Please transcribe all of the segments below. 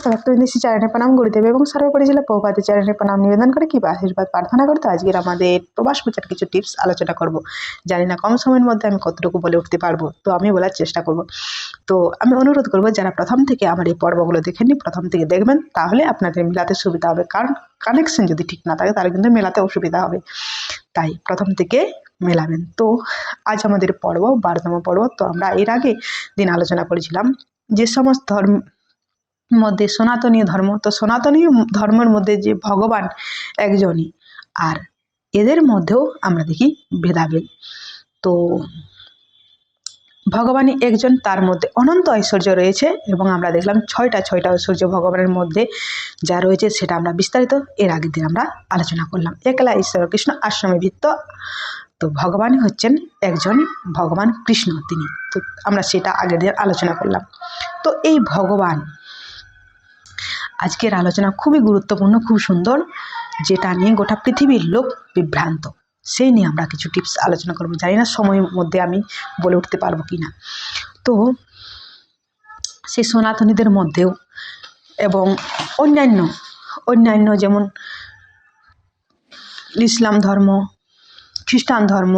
সমস্ত ভক্তবৃন্দ শ্রী চরণে প্রণাম গুরুদেব এবং সর্বোপরি ছিল প্রভুপাদের চরণে প্রণাম নিবেদন করে কি আশীর্বাদ প্রার্থনা করতে আজকের আমাদের প্রবাস প্রচার কিছু টিপস আলোচনা করব। জানি না কম সময়ের মধ্যে আমি কতটুকু বলে উঠতে পারবো, তো আমি বলার চেষ্টা করব। তো আমি অনুরোধ করব যারা প্রথম থেকে আমার এই পর্বগুলো দেখেননি প্রথম থেকে দেখবেন, তাহলে আপনাদের মেলাতে সুবিধা হবে। কারণ কানেকশন যদি ঠিক না থাকে তাহলে কিন্তু মেলাতে অসুবিধা হবে, তাই প্রথম থেকে মেলাবেন। তো আজ আমাদের পর্ব 12তম পর্ব। তো আমরা এর আগে দিন আলোচনা করেছিলাম যে সমস্ত ধর্ম মধ্যে সনাতনী ধর্ম, তো সনাতনী ধর্মের মধ্যে যে ভগবান একজনই, আর এদের মধ্যেও আমরা দেখি ভেদাভেদ। তো ভগবানই একজন, তার মধ্যে অনন্ত ঐশ্বর্য রয়েছে এবং আমরা দেখলাম ছয়টা ঐশ্বর্য ভগবানের মধ্যে যা রয়েছে সেটা আমরা বিস্তারিত এর আগের দিন আমরা আলোচনা করলাম। একলা ঈশ্বর কৃষ্ণ আশ্রমে ভিত্ত, তো ভগবানই হচ্ছেন একজন ভগবান কৃষ্ণ তিনি, তো আমরা সেটা আগের দিন আলোচনা করলাম। তো এই ভগবান আজকের আলোচনা খুবই গুরুত্বপূর্ণ, খুব সুন্দর, যেটা নিয়ে গোটা পৃথিবীর লোক বিভ্রান্ত, সেই নিয়ে আমরা কিছু টিপস আলোচনা করবো। জানি না সময়ের মধ্যে আমি বলে উঠতে পারবো কি না। তো সেই সনাতনীদের মধ্যেও এবং অন্যান্য যেমন ইসলাম ধর্ম, খ্রিস্টান ধর্ম,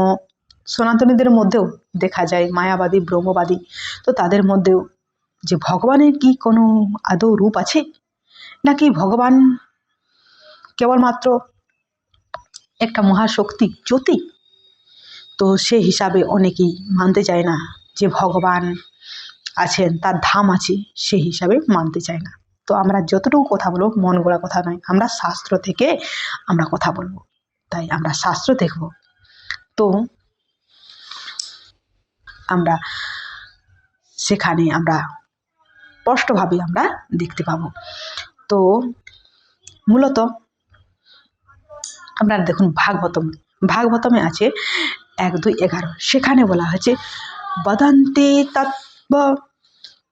সনাতনীদের মধ্যেও দেখা যায় মায়াবাদী, ব্রহ্মবাদী। তো তাদের মধ্যেও যে ভগবানের কি কোনো আদৌ রূপ আছে, নাকি ভগবান কেবলমাত্র একটা মহাশক্তি জ্যোতি, তো সেই হিসাবে অনেকেই মানতে চায় না যে ভগবান আছেন, তার ধাম আছে, সেই হিসাবে মানতে চায় না। তো আমরা যতটুকু কথা বলবো মন গড়া কথা নয়, আমরা শাস্ত্র থেকে আমরা কথা বলবো, তাই আমরা শাস্ত্র দেখব। তো আমরা সেখানে আমরা স্পষ্টভাবে আমরা দেখতে পাবো। তো মূলত আপনারা দেখুন ভাগবতমে আছে 1-2-11, সেখানে বলা হয়েছে বদন্তে তত্ত্ব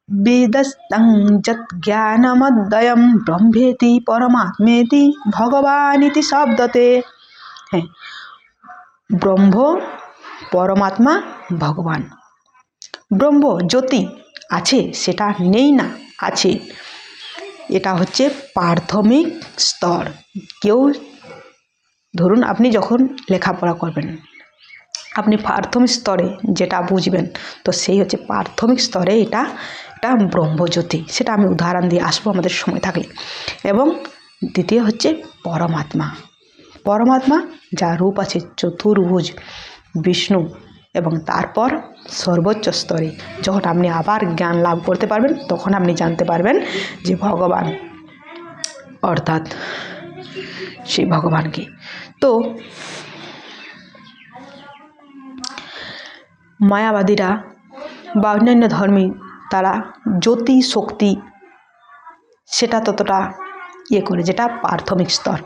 বেদস্তং যৎ জ্ঞানমদ্বয়ম ব্রহ্মেতি পরমাত্মেতি ভগবানিতি শব্দতে। হ্যাঁ, ব্রহ্ম পরমাত্মা ভগবান। ব্রহ্ম জ্যোতি আছে, সেটা নেই না, আছে। এটা হচ্ছে প্রাথমিক স্তর। কেউ ধরুন আপনি যখন লেখাপড়া করবেন, আপনি প্রাথমিক স্তরে যেটা বুঝবেন, তো সেই হচ্ছে প্রাথমিক স্তরে এটা ব্রহ্মজ্যোতি। সেটা আমি উদাহরণ দিয়ে আসবো আমাদের সময় থাকলে। এবং দ্বিতীয় হচ্ছে পরমাত্মা যার রূপ আছে চতুর্ভুজ বিষ্ণু। এবং তারপর সর্বোচ্চ স্তরে যখন আপনি আবার জ্ঞান লাভ করতে পারবেন, তখন আপনি জানতে পারবেন যে ভগবান অর্থাৎ সেই ভগবানকে। তো মায়াবাদীরা বা অন্যান্য ধর্মী, তারা জ্যোতি শক্তি সেটা ততটা করে, যেটা প্রাথমিক স্তর।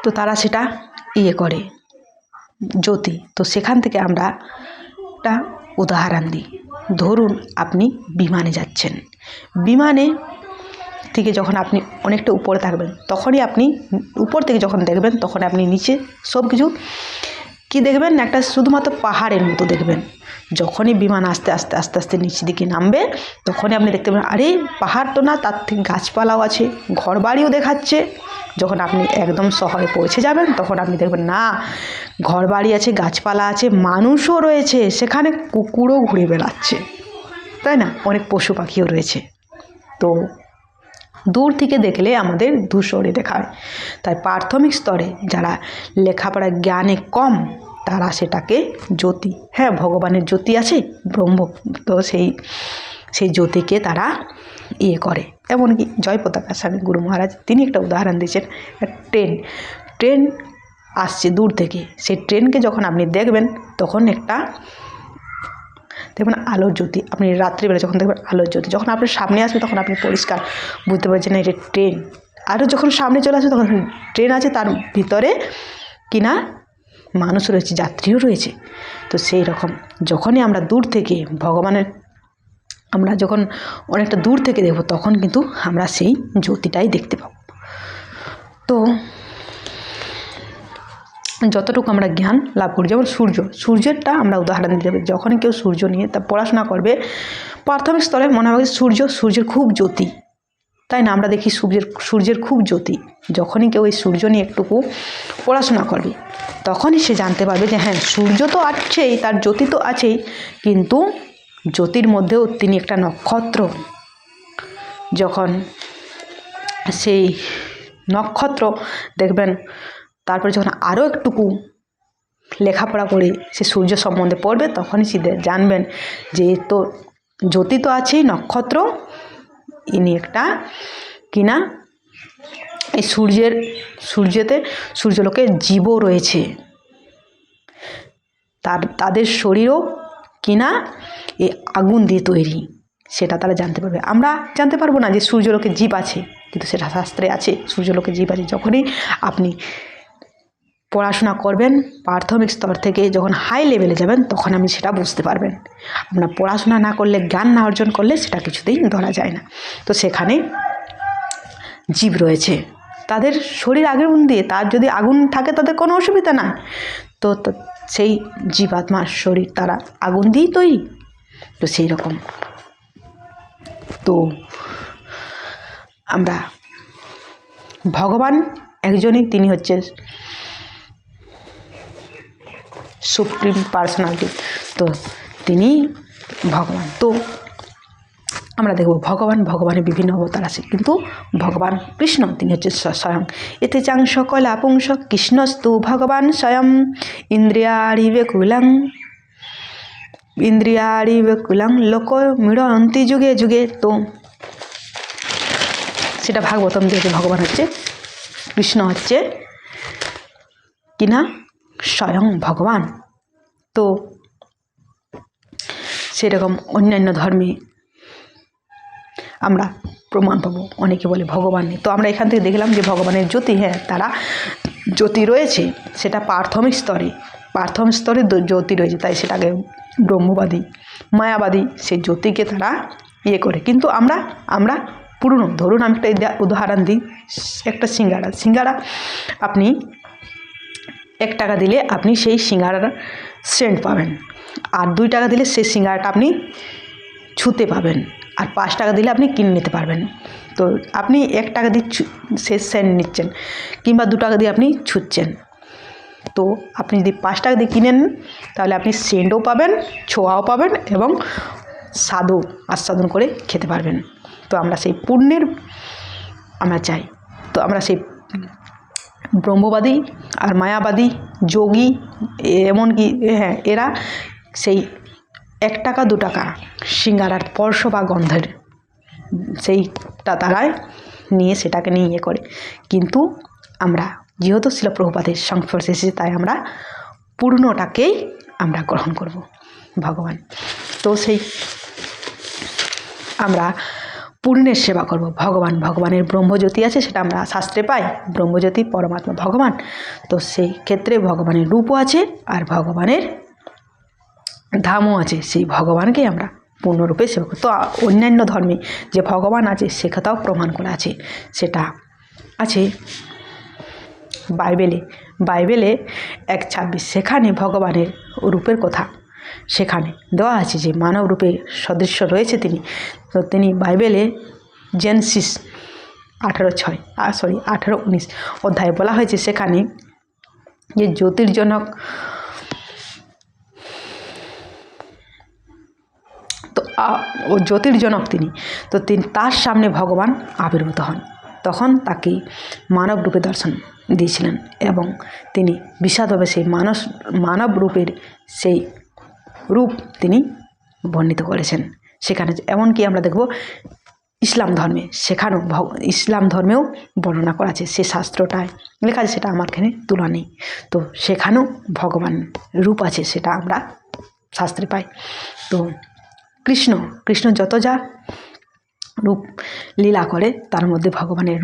তো তারা সেটা করে জ্যোতি। তো সেখান থেকে আমরা একটা উদাহরণ দিই। ধরুন আপনি বিমানে যাচ্ছেন, বিমানে থেকে যখন আপনি অনেকটা উপরে থাকবেন, তখনই আপনি উপর থেকে যখন দেখবেন, তখন আপনি নিচে সব কিছু কি দেখবেন, একটা শুধুমাত্র পাহাড়ের মতো দেখবেন। যখনই বিমান আস্তে আস্তে নিচের দিকে নামবে, তখনই আপনি দেখতে পাবেন আরে পাহাড় তো না, তার থেকে গাছপালাও আছে, ঘরবাড়িও দেখাচ্ছে। যখন আপনি একদম শহরে পৌঁছে যাবেন, তখন আপনি দেখবেন না, ঘরবাড়ি আছে, গাছপালা আছে, মানুষও রয়েছে, সেখানে কুকুরও ঘুরে বেড়াচ্ছে, তাই না, অনেক পশু পাখিও রয়েছে। তো দূর থেকে দেখলে আমাদের ধূসরে দেখায়। তাই প্রাথমিক স্তরে যারা লেখাপড়া জ্ঞানে কম, তারা সেটাকে জ্যোতি, হ্যাঁ ভগবানের জ্যোতি আছে ব্রহ্ম, তো সেই জ্যোতিকে তারা করে। এমনকি জয়প্রতাপ স্বামী গুরু মহারাজ তিনি একটা উদাহরণ দিয়েছেন, ট্রেন আসছে দূর থেকে, সেই ট্রেনকে যখন আপনি দেখবেন, তখন একটা দেখবেন আলোর জ্যোতি। আপনি রাত্রিবেলা যখন দেখবেন আলোর জ্যোতি, যখন আপনার সামনে আসবে তখন আপনি পরিষ্কার বুঝতে পারছেন না এটা ট্রেন। আরও যখন সামনে চলে আসবে তখন ট্রেন আছে, তার ভিতরে কিনা মানুষ রয়েছে, যাত্রীও রয়েছে। তো সেই রকম যখনই আমরা দূর থেকে আমরা যখন অনেকটা দূর থেকে দেখব, তখন কিন্তু আমরা সেই জ্যোতিটাই দেখতে পাব। তো যতটুকু আমরা জ্ঞান লাভ করি, যেমন সূর্যেরটা আমরা উদাহরণ দিতে হবে। যখনই কেউ সূর্য নিয়ে তা পড়াশোনা করবে, প্রাথমিক স্তরে মনে হবে সূর্যের খুব জ্যোতি, তাই না? আমরা দেখি সূর্যের খুব জ্যোতি। যখনই কেউ এই সূর্য নিয়ে একটুকু পড়াশোনা করবে, তখনই সে জানতে পারবে যে হ্যাঁ, সূর্য তো আছেই, তার জ্যোতি তো আছেই, কিন্তু জ্যোতির মধ্যেও তিনি একটা নক্ষত্র। যখন সেই নক্ষত্র দেখবেন, তারপরে যখন আরও একটুকু লেখাপড়া করে সে সূর্য সম্বন্ধে পড়বে, তখনই সে জানবেন যে তো জ্যোতি তো আছেই, নক্ষত্র ইনি একটা কিনা এই সূর্যেতে সূর্যলোকে জীবও রয়েছে, তাদের শরীরও কিনা এই আগুন দিয়ে তৈরি, সেটা তারা জানতে পারবে। আমরা জানতে পারবো না যে সূর্যলোকে জীব আছে, কিন্তু সেটা শাস্ত্রে আছে, সূর্যলোকে জীব আছে। যখনই আপনি পড়াশোনা করবেন প্রাথমিক স্তর থেকে, যখন হাই লেভেলে যাবেন, তখন আপনি সেটা বুঝতে পারবেন। আপনার পড়াশোনা না করলে, জ্ঞান না অর্জন করলে সেটা কিছুতেই ধরা যায় না। তো সেখানে জীব রয়েছে, তাদের শরীর আগুন দিয়ে, তার যদি আগুন থাকে তাদের কোনো অসুবিধা নাই। তো সেই জীবাত্মার শরীর তারা আগুন দিয়েই তৈরি। তো সেই রকম তো আমরা ভগবান একজনই, তিনি হচ্ছে সুপ্রিম পার্সোনালিটি, তো তিনি ভগবান। তো আমরা দেখব ভগবানের বিভিন্ন অবতার আছে, কিন্তু ভগবান কৃষ্ণ তিনি হচ্ছে স্বয়ং। এতে চাং সকল পুংস কৃষ্ণস্তু ভগবান স্বয়ং ইন্দ্রিয়ারিবেকুলাং লোক মিড়ন্তি যুগে যুগে। তো সেটা ভাগবতম দিয়েছে, ভগবান হচ্ছে কৃষ্ণ হচ্ছে কিনা স্বয়ং ভগবান। তো সেরকম অন্যান্য ধর্মে আমরা প্রমাণ পাবো, অনেকে বলে ভগবান নেই। তো আমরা এখান থেকে দেখলাম যে ভগবানের জ্যোতি, হ্যাঁ তারা জ্যোতি রয়েছে, সেটা প্রাথমিক স্তরে জ্যোতি রয়েছে, তাই সেটাকে ব্রহ্মবাদী মায়াবাদী সেই জ্যোতিকে তারা করে। কিন্তু আমরা পুরনো, ধরুন আমি একটা উদাহরণ দিই, একটা সিঙ্গারা আপনি 1 টাকা দিলে আপনি সেই সিঙ্গারার সেন্ট পাবেন, আর 2 টাকা দিলে সেই সিঙ্গারাটা আপনি ছুঁতে পাবেন, আর 5 টাকা দিলে আপনি কিনে নিতে পারবেন। তো আপনি 1 টাকা দিয়ে সে সেন্ট নিচ্ছেন, কিংবা 2 টাকা দিয়ে আপনি ছুঁচ্ছেন। তো আপনি যদি 5 টাকা দিয়ে কিনেন, তাহলে আপনি সেন্টও পাবেন, ছোঁয়াও পাবেন, এবং স্বাদও আস্বাদন করে খেতে পারবেন। তো আমরা সেই পুণ্যের আমরা চাই। তো আমরা সেই ব্রহ্মবাদী আর মায়াবাদী যোগী, এমনকি হ্যাঁ এরা সেই 1 টাকা 2 টাকা সিঙ্গারার স্পর্শ বা গন্ধের সেইটা তারাই নিয়ে সেটাকে নিয়ে করে। কিন্তু আমরা যেহেতু শিল প্রভুপাদের সংস্পর্শে এসেছি, তাই আমরা পূর্ণটাকেই আমরা গ্রহণ করব ভগবান। তো সেই আমরা পূর্ণের সেবা করব। ভগবানের ব্রহ্মজ্যোতি আছে, সেটা আমরা শাস্ত্রে পাই, ব্রহ্মজ্যোতি পরমাত্মা ভগবান। তো সেই ক্ষেত্রে ভগবানের রূপও আছে, আর ভগবানের ধামও আছে, সেই ভগবানকে আমরা পূর্ণরূপে সেবা করি। তো অন্যান্য ধর্মে যে ভগবান আছে সে কথাও প্রমাণ করা আছে, সেটা আছে বাইবেলে 1:26, সেখানে ভগবানের রূপের কথা সেখানে দেওয়া আছে যে মানব রূপে সদৃশ্য রয়েছে তিনি। তো তিনি বাইবেলে জেনেসিস 18:19 অধ্যায়ে বলা হয়েছে, সেখানে যে জ্যোতির্জনক, তো ও জ্যোতির্জনক তিনি, তো তার সামনে ভগবান আবির্ভূত হন, তখন তাকে মানব রূপে দর্শন দিয়েছিলেন, এবং তিনি বিশাদভাবে সেই মানব রূপের সেই রূপ তিনি বর্ণিত করেছেন সেখানে। এমনকি আমরা দেখব ইসলাম ধর্মে, সেখানেও ইসলাম ধর্মেও বর্ণনা করা আছে, সে শাস্ত্রটায় লেখা আছে, সেটা আমার এখানে তোলা নেই। তো সেখানেও ভগবান রূপ আছে, সেটা আমরা শাস্ত্রে পাই। তো কৃষ্ণ যত যা রূপ লীলা করে, তার মধ্যে ভগবানের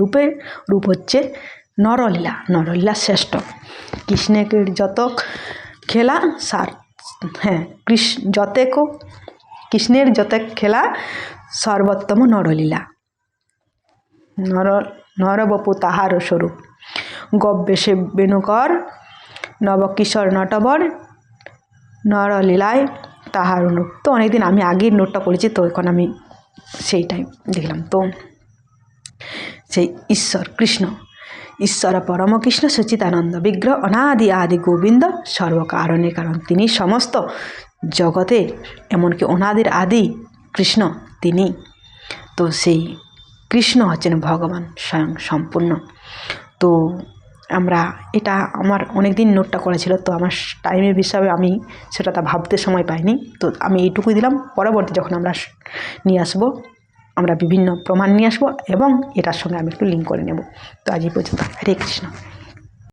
রূপ হচ্ছে নরলীলা শ্রেষ্ঠ। কৃষ্ণের যত খেলা কৃষ্ণের যত খেলা সর্বোত্তম নরলীলা, নরবপু তাহার স্বরূপ, গব্বেশে বেণুকর নবকিশোর নটবর নরলীলায় তাহার অনুপ। তো অনেকদিন আমি আগের নোটটা করেছি, তো এখন আমি সেইটাই দেখলাম। তো সেই ঈশ্বর কৃষ্ণ, ঈশ্বর পরম কৃষ্ণ সচিদানন্দ বিগ্রহ অনাদি আদি গোবিন্দ সর্বকারণের কারণ। তিনি সমস্ত জগতে, এমনকি অনাদির আদি কৃষ্ণ তিনি। তো সেই কৃষ্ণ হচ্ছেন ভগবান স্বয়ং সম্পূর্ণ। তো আমরা এটা আমার অনেক দিন নোটটা করেছিল, তো আমার টাইমের বিষয়ে আমি সেটা তা ভাবতে সময় পাইনি। তো আমি এইটুকুই দিলাম। পরবর্তী যখন আমরা নিয়ে আসবো, আমরা বিভিন্ন প্রমাণ নিয়ে আসবো এবং এটার সঙ্গে আমি একটু লিঙ্ক করে নেব। তো আজ এই পর্যন্ত। হরে কৃষ্ণ।